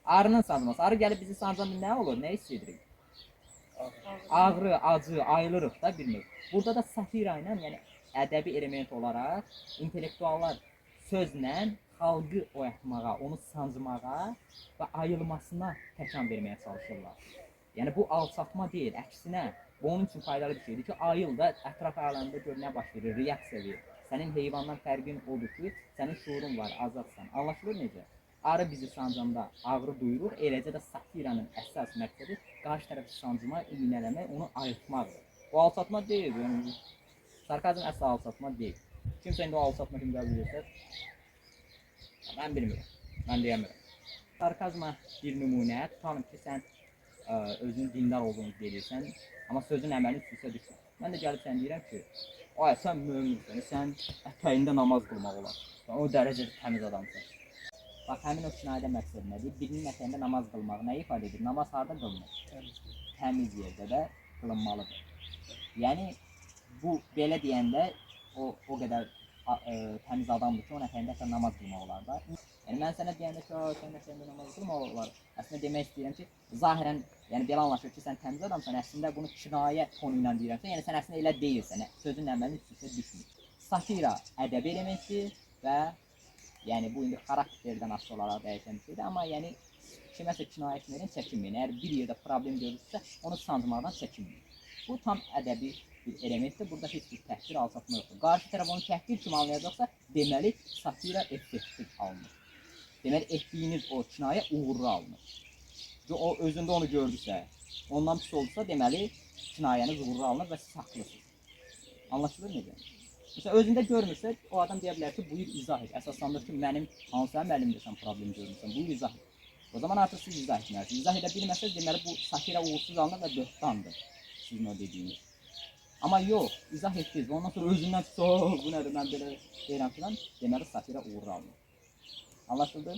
Arının sancması. Arı gəlib bizi sancanda nə olur? Nə hiss edirik? Ağrı, acı, ayılırıq da bir növ. Burada da satira ilə, yəni ədəbi element olaraq intellektuallar sözlə xalqı oyatmağa, onu sancmağa və ayılmasına təkan verməyə çalışırlar. Yəni bu alçatma deyil, əksinə bu onun üçün faydalı bir şeydir ki, ayıl da ətraf aləmdə gör nə baş verir, reaksiya verir. Sənin heyvandan fərqin odur ki, sənin şuurun var, azadsan. Anlaşılır necə? Arı bizi sancanda ağrı duyurur, eləcə də satiranın əsas məqsədi qarşı tərəfi sancmaq, iynələmək, onu ayıltmaqdır. Bu alçatma deyil, yəni sarkazm əsla alçatma deyil. Kimsə indi o alçatma kimi qəbul edirsə, mən bilmirəm, mən deyəmirəm. Sarkazma bir nümunə, tutalım ki, sən özünün dindar olduğunu deyirsən, amma sözün əməlin üstüsə düşür. Mən də gəlib sən deyirəm ki, ay sən möminsən, sən ətəyində namaz qılmaq olar. O dərəcədə təmiz adamsan. Bax, həmin o kinayədə məqsəd nədir? Birinin ətəyində namaz qılmaq nə ifadə edir? Namaz harada qılınır? Təmiz yerdə də qılınmalıdır. Yəni, bu belə deyəndə o qədər təmiz adamdır ki, onun ətəyində namaz qılmaq olar da. Yəni, mən sənə deyəndə ki, sən ətəyində namaz qılmaq olar. Əslində demək istəyirəm ki, zahirən, yəni belə anlaşır ki, sən təmiz adamsan, əslində bunu kinayə tonu ilə deyirəmsən, yəni sən əslində elə deyilsən, sözün əməlinin üstüsə düşmür. Satira ədəbi elementi və yəni bu indi xarakterdən asılı olaraq dəyişən bir şeydir, amma yəni kiməsə kinayə etməkdən çəkinməyin. Əgər bir yerdə problem görürsə, onu sancmaqdan çəkinməyin. Bu tam ədəbi bir elementdir. Burada heç bir təhqir, alçatma yoxdur. Qarşı tərəf onu təhqir kimi anlayacaqsa, deməli satira effektiv alınır. Deməli etdiyiniz o kinayə uğurlu alınır. O özündə onu gördüsə, ondan pis oldusa, deməli kinayəniz uğurlu alınır və siz haqlısınız. Anlaşılır necə? Məsələn, özündə görmürsə, o adam deyə bilər ki, buyur izah et. Əsaslandır ki, mənim hansı əməlimdə sən problem görmürsən, buyur izah et. O zaman artıq siz izah etməlisiniz. İzah edə bilməsəz, deməli bu satira uğursuz alınır və böhtandır sizin o dediyiniz. Amma yox, izah etdiniz. Ondan sonra özündən bu nədir, mən belə deyirəm filan, deməli satira uğurlu alınır. Anlaşıldı?